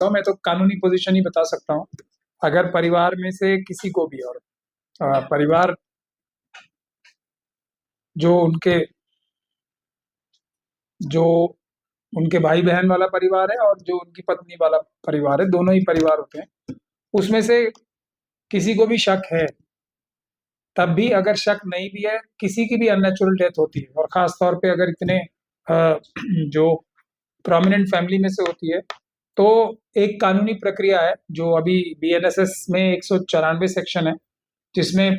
तो मैं तो कानूनी पोजीशन ही बता सकता हूँ। अगर परिवार में से किसी को भी और परिवार जो उनके जो उनके भाई-बहन वाला परिवार है और जो उनकी पत्नी वाला परिवार है, दोनों ही परिवार होते हैं। उसमें से किसी को भी शक है, तब भी अगर शक नहीं भी है, किसी की भी अननेचुरल डेथ होती है और ख़ास तौर पे अगर इतने जो प्रोमिनेंट फैमिली में से होती है, तो एक कानूनी प्रक्रिया है जो अभी बीएनएसएस में 194 सेक्शन है, जिसमें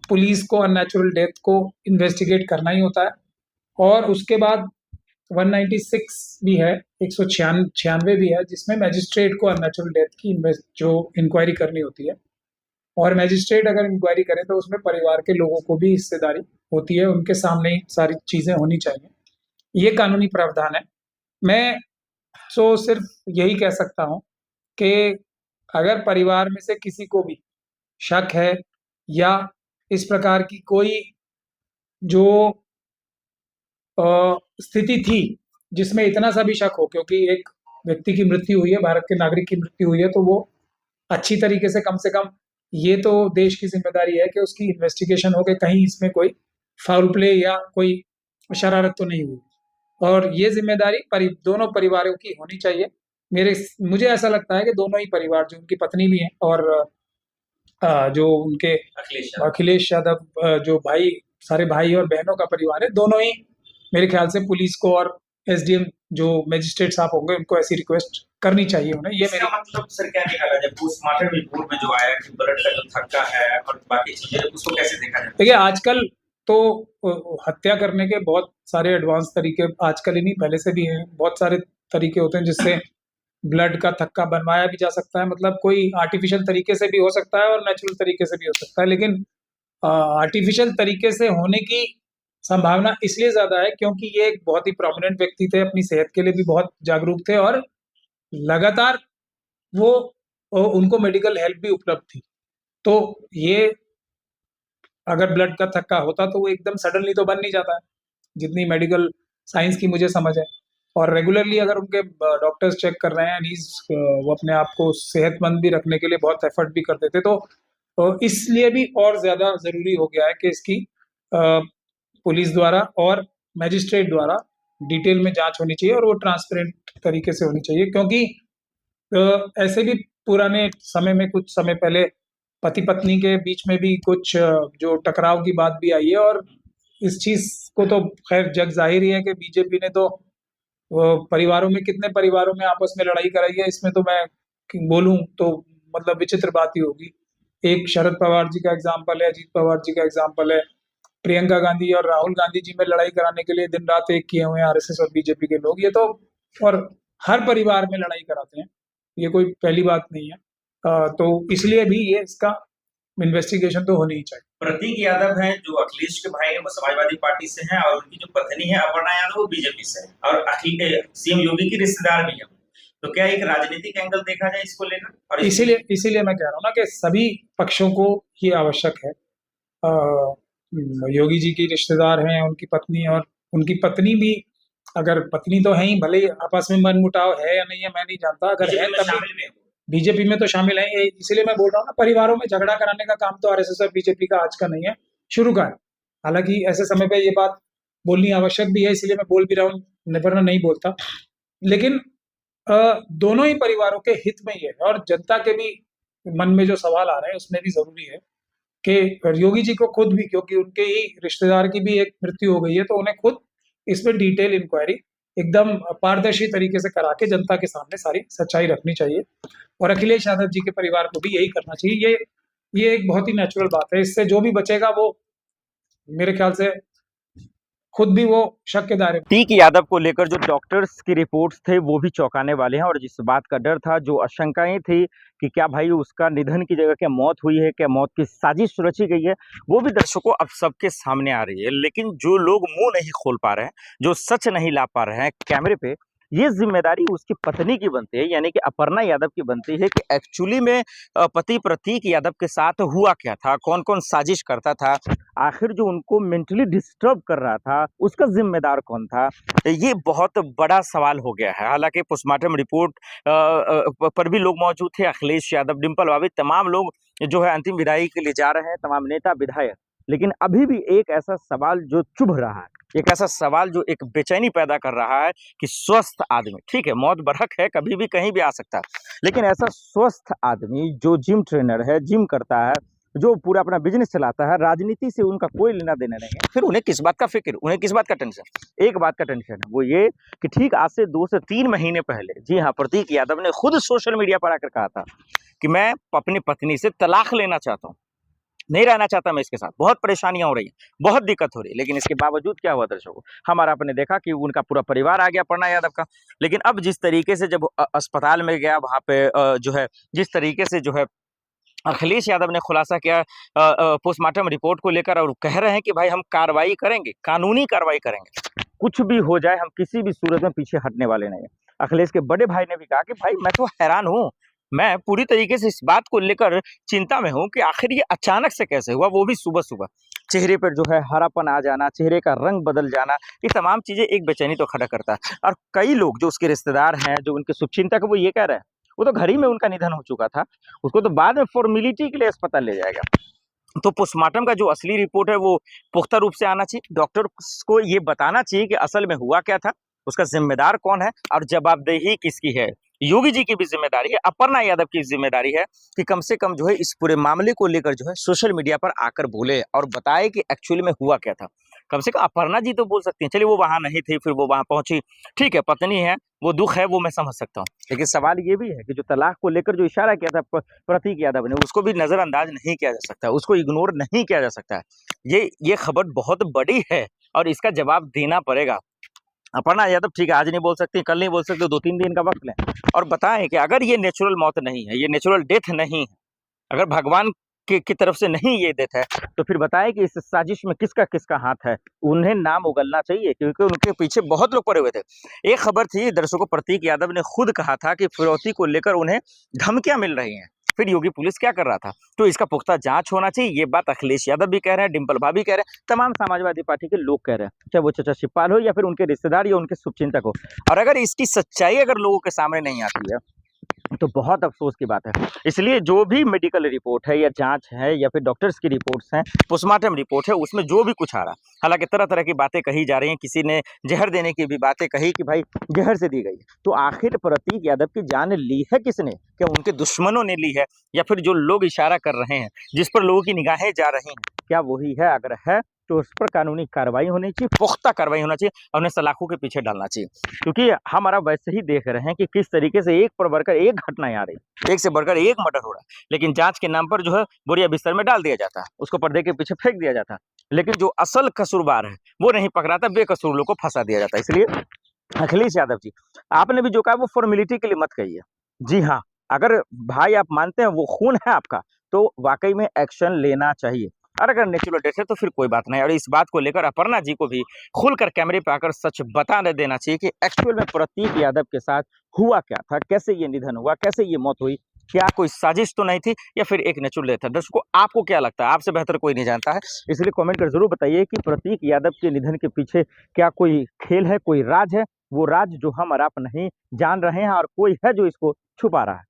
पुलिस को अननेचुरल डेथ को इन्वेस्टिगेट करना ही होता है और उसके बाद 196 भी है, 196 भी है, जिसमें मैजिस्ट्रेट को अननेचुरल डेथ की जो इंक्वायरी करनी होती है और मैजिस्ट्रेट अगर इंक्वायरी करे तो उसमें परिवार के लोगों को भी हिस्सेदारी होती है, उनके सामने ही सारी चीज़ें होनी चाहिए। ये कानूनी प्रावधान है। मैं तो सिर्फ यही कह सकता हूँ कि अगर परिवार में से किसी को भी शक है या इस प्रकार की कोई जो स्थिति थी जिसमें इतना सा भी शक हो, क्योंकि एक व्यक्ति की मृत्यु हुई है, भारत के नागरिक की मृत्यु हुई है, तो वो अच्छी तरीके से कम ये तो देश की ज़िम्मेदारी है कि उसकी इन्वेस्टिगेशन हो कि कहीं इसमें कोई फाउल प्ले या कोई शरारत तो नहीं हुई और ये ज़िम्मेदारी दोनों परिवारों की होनी चाहिए। मुझे ऐसा लगता है कि दोनों ही परिवार, जो उनकी पत्नी भी हैं और जो उनके अखिलेश यादव जो भाई, सारे भाई और बहनों का परिवार है, दोनों ही मेरे ख्याल से पुलिस को और एसडीएम जो मजिस्ट्रेट साहब होंगे उनको ऐसी रिक्वेस्ट करनी चाहिए उन्हें। ये मेरा मतलब सर क्या निकाला जाए पोस्टमार्टम रिपोर्ट में जो आया कि ब्लड का जो थक्का है और बाकी चीजें, उसको कैसे देखा जाए? देखिए, आजकल तो हत्या करने के बहुत सारे एडवांस तरीके, आजकल ही नहीं पहले से भी हैं, बहुत सारे तरीके होते हैं जिससे ब्लड का थक्का बनवाया भी जा सकता है। मतलब कोई आर्टिफिशियल तरीके से भी हो सकता है और नेचुरल तरीके से भी हो सकता है, लेकिन आर्टिफिशियल तरीके से होने की संभावना इसलिए ज़्यादा है क्योंकि ये एक बहुत ही प्रोमिनेंट व्यक्ति थे, अपनी सेहत के लिए भी बहुत जागरूक थे और लगातार वो उनको मेडिकल हेल्प भी उपलब्ध थी। तो ये अगर ब्लड का थक्का होता तो वो एकदम सडनली तो बन नहीं जाता है, जितनी मेडिकल साइंस की मुझे समझ है। और रेगुलरली अगर उनके डॉक्टर्स चेक कर रहे हैं एंड वो अपने आप को सेहतमंद भी रखने के लिए बहुत एफर्ट भी करते थे, तो इसलिए भी और ज़्यादा ज़रूरी हो गया है कि इसकी पुलिस द्वारा और मैजिस्ट्रेट द्वारा डिटेल में जांच होनी चाहिए और वो ट्रांसपेरेंट तरीके से होनी चाहिए, क्योंकि ऐसे भी पुराने समय में कुछ समय पहले पति-पत्नी के बीच में भी कुछ जो टकराव की बात भी आई है और इस चीज़ को तो खैर जग ज़ाहिर ही है कि बीजेपी ने तो परिवारों में, कितने परिवारों में आपस में लड़ाई कराई है, इसमें तो मैं बोलूँ तो मतलब विचित्र बात ही होगी। एक शरद पवार जी का एग्ज़ाम्पल है, अजीत पवार जी का एग्ज़ाम्पल है, प्रियंका गांधी और राहुल गांधी जी में लड़ाई कराने के लिए दिन-रात एक किए हुए हैं आरएसएस और बीजेपी के लोग। ये तो और हर परिवार में लड़ाई कराते हैं, ये कोई पहली बात नहीं है। तो इसलिए भी ये इसका इन्वेस्टिगेशन तो होनी ही चाहिए। प्रतीक यादव हैं जो अखिलेश के भाई हैं, वो समाजवादी पार्टी से हैं और उनकी जो पत्नी है अपर्णा यादव वो बीजेपी से है और सीएम योगी की रिश्तेदार भी है। तो क्या एक राजनीतिक एंगल देखा जाए इसको लेकर? और इसीलिए मैं कह रहा हूँ ना कि सभी पक्षों को ये आवश्यक है। योगी जी की रिश्तेदार हैं, उनकी पत्नी और उनकी पत्नी भी, अगर पत्नी तो है ही, भले ही आपस में मनमुटाव है या नहीं है मैं नहीं जानता, अगर है तब बीजेपी में तो शामिल है। इसीलिए मैं बोल रहा हूँ ना, परिवारों में झगड़ा कराने का काम तो आरएसएस और बीजेपी का आज का नहीं है, शुरू का है। हालांकि ऐसे समय पे ये बात बोलनी आवश्यक भी है, इसलिए मैं बोल भी रहा हूँ, वरना नहीं बोलता। लेकिन दोनों ही परिवारों के हित में ही है और जनता के भी मन में जो सवाल आ रहे हैं उसमें भी जरूरी है कि योगी जी को खुद भी, क्योंकि उनके ही रिश्तेदार की भी एक मृत्यु हो गई है, तो उन्हें खुद इसमें डिटेल इंक्वायरी एकदम पारदर्शी तरीके से करा के जनता के सामने सारी सच्चाई रखनी चाहिए और अखिलेश यादव जी के परिवार को भी यही करना चाहिए। ये एक बहुत ही नेचुरल बात है, इससे जो भी बचेगा वो मेरे ख्याल से खुद भी वो शक के दायरे। प्रतीक यादव को लेकर जो डॉक्टर्स की रिपोर्ट्स थे वो भी चौंकाने वाले हैं और जिस बात का डर था, जो आशंकाएं थी कि क्या भाई उसका निधन की जगह क्या मौत हुई है, क्या मौत की साजिश रची गई है, वो भी दर्शकों अब सबके सामने आ रही है। लेकिन जो लोग मुंह नहीं खोल पा रहे हैं, जो सच नहीं ला पा रहे हैं कैमरे पे, ये जिम्मेदारी उसकी पत्नी की बनती है, यानी कि अपर्णा यादव की बनती है कि एक्चुअली में पति प्रतीक यादव के साथ हुआ क्या था, कौन कौन साजिश करता था, आखिर जो उनको मेंटली डिस्टर्ब कर रहा था उसका जिम्मेदार कौन था। ये बहुत बड़ा सवाल हो गया है। हालांकि पोस्टमार्टम रिपोर्ट पर भी लोग मौजूद थे, अखिलेश यादव, डिम्पल भाभी, तमाम लोग जो है अंतिम विदाई के लिए जा रहे हैं, तमाम नेता विधायक। लेकिन अभी भी एक ऐसा सवाल जो चुभ रहा है, एक ऐसा सवाल जो एक बेचैनी पैदा कर रहा है कि स्वस्थ आदमी, ठीक है मौत बरहक है, कभी भी कहीं भी आ सकता है, लेकिन ऐसा स्वस्थ आदमी जो जिम ट्रेनर है, जिम करता है, जो पूरा अपना बिजनेस चलाता है, राजनीति से उनका कोई लेना देना नहीं है, फिर उन्हें किस बात का फिक्र, उन्हें किस बात का टेंशन। एक बात का टेंशन है, वो ये कि ठीक आज से 2 से 3 महीने पहले, जी हाँ, प्रतीक यादव ने खुद सोशल मीडिया पर आकर कहा था कि मैं अपनी पत्नी से तलाक लेना चाहता हूँ, नहीं रहना चाहता मैं इसके साथ, बहुत परेशानियां हो रही हैं, बहुत दिक्कत हो रही है। लेकिन इसके बावजूद क्या हुआ दर्शकों, हमारा आपने देखा कि उनका पूरा परिवार आ गया अपर्णा यादव का। लेकिन अब जिस तरीके से जब अस्पताल में गया, वहां पे जो है जिस तरीके से जो है अखिलेश यादव ने खुलासा किया पोस्टमार्टम रिपोर्ट को लेकर, और कह रहे हैं कि भाई हम कार्रवाई करेंगे, कानूनी कार्रवाई करेंगे, कुछ भी हो जाए हम किसी भी सूरत में पीछे हटने वाले नहीं है। अखिलेश के बड़े भाई ने भी कहा कि भाई मैं तो हैरान हूँ, मैं पूरी तरीके से इस बात को लेकर चिंता में हूँ कि आखिर ये अचानक से कैसे हुआ, वो भी सुबह सुबह। चेहरे पर जो है हरापन आ जाना, चेहरे का रंग बदल जाना, ये तमाम चीजें एक बेचैनी तो खड़ा करता है। और कई लोग जो उसके रिश्तेदार हैं, जो उनके शुभचिंतक, वो ये कह रहे हैं वो तो घर ही में उनका निधन हो चुका था, उसको तो बाद में फॉर्मेलिटी के लिए अस्पताल ले जाएगा। तो पोस्टमार्टम का जो असली रिपोर्ट है वो पुख्ता रूप से आना चाहिए, डॉक्टर को ये बताना चाहिए कि असल में हुआ क्या था, उसका जिम्मेदार कौन है और जवाबदेही किसकी है। योगी जी की भी जिम्मेदारी है, अपर्णा यादव की जिम्मेदारी है कि कम से कम जो है इस पूरे मामले को लेकर जो है सोशल मीडिया पर आकर बोले और बताए कि एक्चुअली में हुआ क्या था। कम से कम अपर्णा जी तो बोल सकती हैं, चलिए वो वहां नहीं थी, फिर वो वहां पहुंची, ठीक है, पत्नी है, वो दुख है, वो मैं समझ सकता हूँ। लेकिन सवाल ये भी है कि जो तलाक को लेकर जो इशारा किया था प्रतीक यादव ने, उसको भी नजरअंदाज नहीं किया जा सकता, उसको इग्नोर नहीं किया जा सकता है। ये खबर बहुत बड़ी है और इसका जवाब देना पड़ेगा। अपर्णा यादव ठीक है, आज नहीं बोल सकती, कल नहीं बोल सकते, 2-3 दिन का वक्त लें और बताएं कि अगर ये नेचुरल मौत नहीं है, ये नेचुरल डेथ नहीं है, अगर भगवान की तरफ से नहीं ये डेथ है, तो फिर बताएं कि इस साजिश में किसका किसका हाथ है। उन्हें नाम उगलना चाहिए क्योंकि उनके पीछे बहुत लोग पड़े हुए थे। एक खबर थी दर्शकों, प्रतीक यादव ने खुद कहा था कि फिरौती को लेकर उन्हें धमकियां मिल रही हैं, फिर योगी पुलिस क्या कर रहा था, तो इसका पुख्ता जांच होना चाहिए। ये बात अखिलेश यादव भी कह रहे हैं, डिम्पल भाभी कह रहे हैं, तमाम समाजवादी पार्टी के लोग कह रहे हैं, चाहे वो चचा शिवपाल हो या फिर उनके रिश्तेदार या उनके शुभचिंतक हो। और अगर इसकी सच्चाई अगर लोगों के सामने नहीं आती है तो बहुत अफसोस की बात है। इसलिए जो भी मेडिकल रिपोर्ट है या जांच है या फिर डॉक्टर्स की रिपोर्ट्स हैं, पोस्टमार्टम रिपोर्ट है, उसमें जो भी कुछ आ रहा, हालांकि तरह तरह की बातें कही जा रही हैं, किसी ने जहर देने की भी बातें कही कि भाई जहर से दी गई, तो आखिर प्रतीक यादव की जान ली है किसने? क्या उनके दुश्मनों ने ली है या फिर जो लोग इशारा कर रहे हैं, जिस पर लोगों की निगाहें जा रही हैं, क्या वही है? अगर है तो उस पर कानूनी कार्रवाई होनी चाहिए, पुख्ता कार्रवाई होना चाहिए और उन्हें सलाखों के पीछे डालना चाहिए। क्योंकि हमारा वैसे ही देख रहे हैं कि किस तरीके से एक पर बढ़कर एक घटनाएं आ रही, एक से बढ़कर एक मर्डर हो रहा है, लेकिन जांच के नाम पर जो है बोरिया बिस्तर में डाल दिया जाता है, उसको पर्दे के पीछे फेंक दिया जाता है, लेकिन जो असल कसूरवार है वो नहीं पकड़ाता, बेकसूर लोग को फंसा दिया जाता है। इसलिए अखिलेश यादव जी, आपने भी जो कहा वो फॉर्मेलिटी के लिए मत कहिए। जी हाँ, अगर भाई आप मानते हैं वो खून है आपका, तो वाकई में एक्शन लेना चाहिए, और अगर नेचुरल डेथ है तो फिर कोई बात नहीं। और इस बात को लेकर अपर्णा जी को भी खुलकर कैमरे पे आकर सच बता देना चाहिए कि एक्चुअल में प्रतीक यादव के साथ हुआ क्या था, कैसे ये निधन हुआ, कैसे ये मौत हुई, क्या कोई साजिश तो नहीं थी या फिर एक नेचुरल डेथ है। दर्शकों, आपको क्या लगता है? आपसे बेहतर कोई नहीं जानता है, इसलिए कमेंट कर जरूर बताइए कि प्रतीक यादव के निधन के पीछे क्या कोई खेल है, कोई राज है, वो राज जो हम और आप नहीं जान रहे हैं, और कोई है जो इसको छुपा रहा है।